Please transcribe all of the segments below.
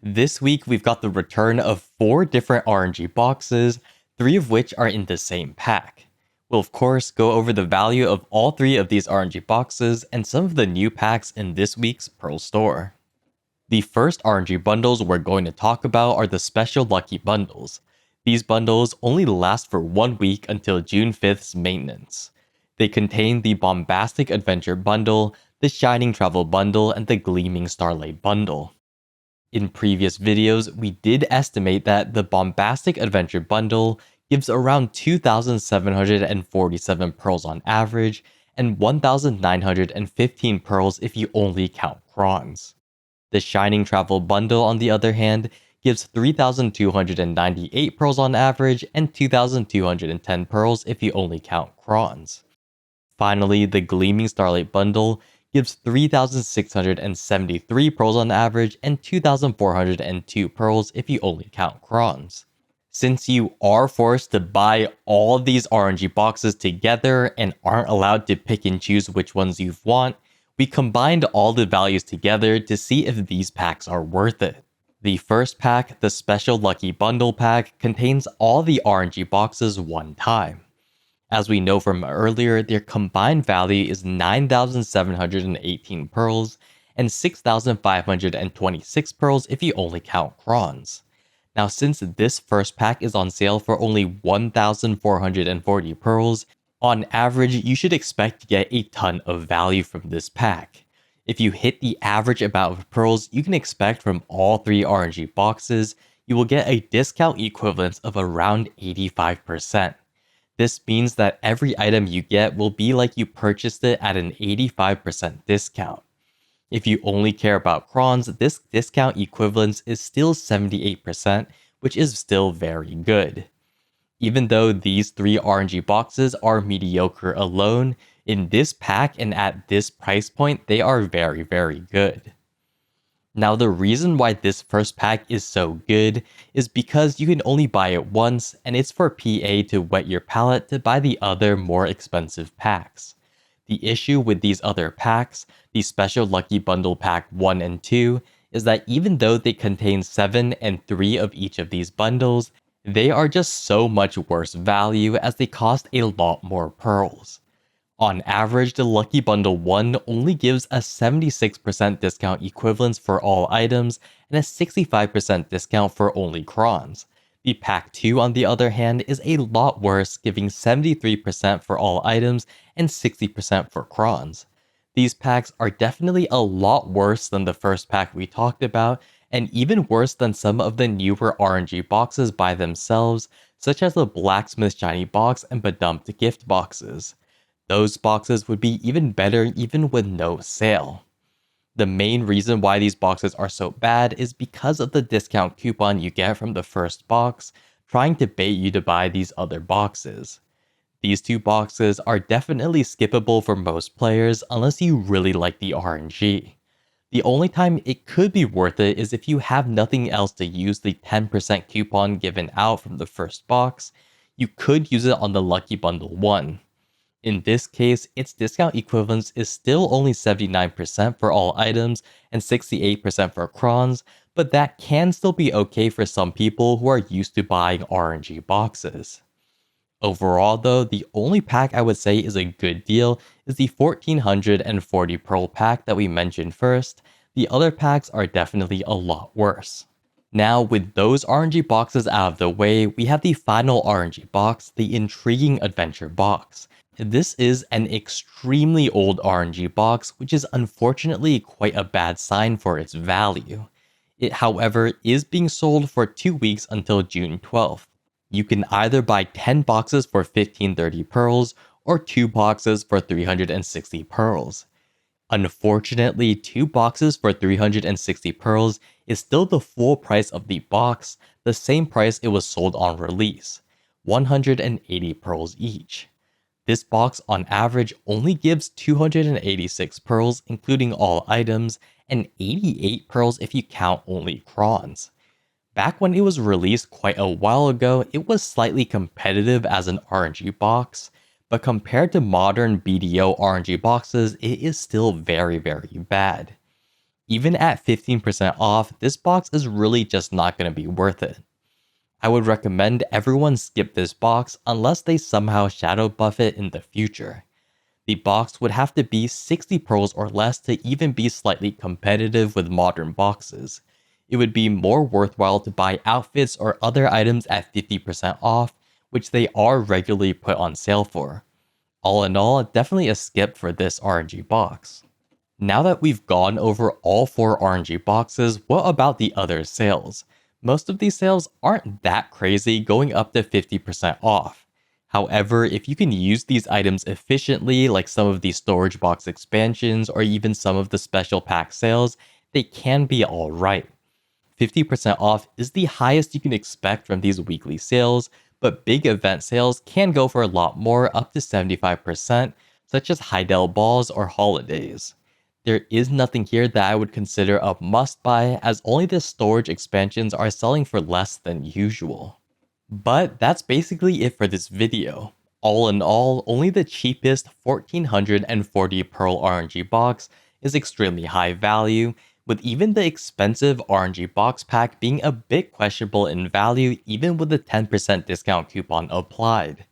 This week, we've got the return of 4 different RNG boxes, 3 of which are in the same pack. We'll of course go over the value of all 3 of these RNG boxes and some of the new packs in this week's Pearl store. The first RNG bundles we're going to talk about are the Special Lucky Bundles. These bundles only last for 1 week until June 5th's maintenance. They contain the Bombastic Adventure Bundle, the Shining Travel Bundle, and the Gleaming Starlight Bundle. In previous videos, we did estimate that the Bombastic Adventure Bundle gives around 2,747 pearls on average, and 1,915 pearls if you only count crons. The Shining Travel Bundle, on the other hand, gives 3,298 pearls on average, and 2,210 pearls if you only count crons. Finally, the Gleaming Starlight Bundle gives 3,673 pearls on average and 2,402 pearls if you only count crons. Since you are forced to buy all of these RNG boxes together and aren't allowed to pick and choose which ones you want, we combined all the values together to see if these packs are worth it. The first pack, the Special Lucky Bundle pack, contains all the RNG boxes one time. As we know from earlier, their combined value is 9,718 pearls and 6,526 pearls if you only count crons. Now, since this first pack is on sale for only 1,440 pearls, on average, you should expect to get a ton of value from this pack. If you hit the average amount of pearls you can expect from all 3 RNG boxes, you will get a discount equivalence of around 85%. This means that every item you get will be like you purchased it at an 85% discount. If you only care about crons, this discount equivalence is still 78%, which is still very good. Even though these 3 RNG boxes are mediocre alone, in this pack and at this price point, they are very, very good. Now, the reason why this first pack is so good is because you can only buy it once, and it's for PA to whet your palate to buy the other more expensive packs. The issue with these other packs, the Special Lucky Bundle Pack 1 and 2, is that even though they contain 7 and 3 of each of these bundles, they are just so much worse value as they cost a lot more pearls. On average, the Lucky Bundle 1 only gives a 76% discount equivalence for all items and a 65% discount for only crons. The Pack 2, on the other hand, is a lot worse, giving 73% for all items and 60% for crons. These packs are definitely a lot worse than the first pack we talked about, and even worse than some of the newer RNG boxes by themselves, such as the Blacksmith Shiny Box and Badumped Gift boxes. Those boxes would be even better even with no sale. The main reason why these boxes are so bad is because of the discount coupon you get from the first box, trying to bait you to buy these other boxes. These 2 boxes are definitely skippable for most players unless you really like the RNG. The only time it could be worth it is if you have nothing else to use the 10% coupon given out from the first box. You could use it on the Lucky Bundle 1. In this case, its discount equivalence is still only 79% for all items and 68% for crons, but that can still be okay for some people who are used to buying RNG boxes. Overall though, the only pack I would say is a good deal is the 1440 pearl pack that we mentioned first. The other packs are definitely a lot worse. Now, with those RNG boxes out of the way, we have the final RNG box, the Intriguing Adventure box. This is an extremely old RNG box, which is unfortunately quite a bad sign for its value. It, however, is being sold for 2 weeks until June 12th. You can either buy 10 boxes for 1530 pearls, or 2 boxes for 360 pearls. Unfortunately, 2 boxes for 360 pearls is still the full price of the box, the same price it was sold on release, 180 pearls each. This box on average only gives 286 pearls including all items, and 88 pearls if you count only crons. Back when it was released quite a while ago, it was slightly competitive as an RNG box, but compared to modern BDO RNG boxes, it is still very, very bad. Even at 15% off, this box is really just not going to be worth it. I would recommend everyone skip this box unless they somehow shadow buff it in the future. The box would have to be 60 pearls or less to even be slightly competitive with modern boxes. It would be more worthwhile to buy outfits or other items at 50% off, which they are regularly put on sale for. All in all, definitely a skip for this RNG box. Now that we've gone over all 4 RNG boxes, what about the other sales? Most of these sales aren't that crazy, going up to 50% off. However, if you can use these items efficiently, like some of these storage box expansions or even some of the special pack sales, they can be alright. 50% off is the highest you can expect from these weekly sales, but big event sales can go for a lot more, up to 75%, such as Heidel balls or holidays. There is nothing here that I would consider a must buy, as only the storage expansions are selling for less than usual. But that's basically it for this video. All in all, only the cheapest 1440 Pearl RNG box is extremely high value, with even the expensive RNG box pack being a bit questionable in value even with the 10% discount coupon applied.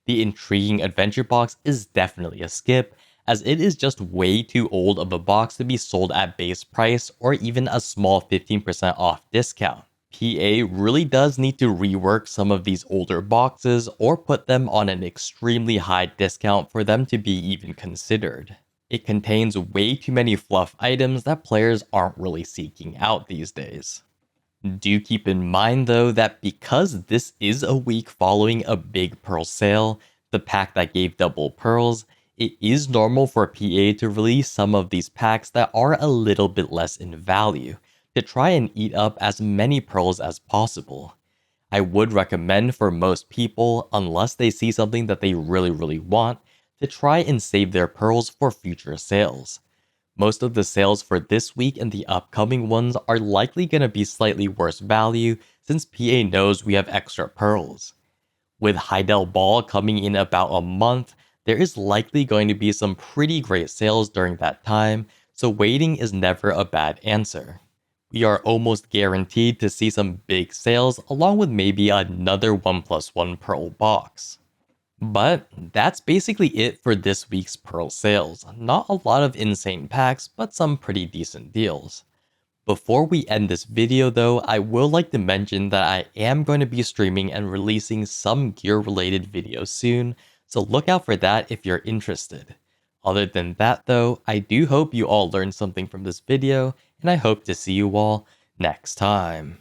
The intriguing adventure box is definitely a skip, as it is just way too old of a box to be sold at base price or even a small 15% off discount. PA really does need to rework some of these older boxes or put them on an extremely high discount for them to be even considered. It contains way too many fluff items that players aren't really seeking out these days. Do keep in mind though that because this is a week following a big pearl sale, the pack that gave double pearls, it is normal for PA to release some of these packs that are a little bit less in value, to try and eat up as many pearls as possible. I would recommend for most people, unless they see something that they really want, to try and save their pearls for future sales. Most of the sales for this week and the upcoming ones are likely going to be slightly worse value since PA knows we have extra pearls. With Heidel Ball coming in about a month, there is likely going to be some pretty great sales during that time, so waiting is never a bad answer. We are almost guaranteed to see some big sales along with maybe another 1+1 Pearl box. But that's basically it for this week's Pearl sales. Not a lot of insane packs, but some pretty decent deals. Before we end this video though, I will like to mention that I am going to be streaming and releasing some gear related videos soon, so look out for that if you're interested. Other than that though, I do hope you all learned something from this video, and I hope to see you all next time.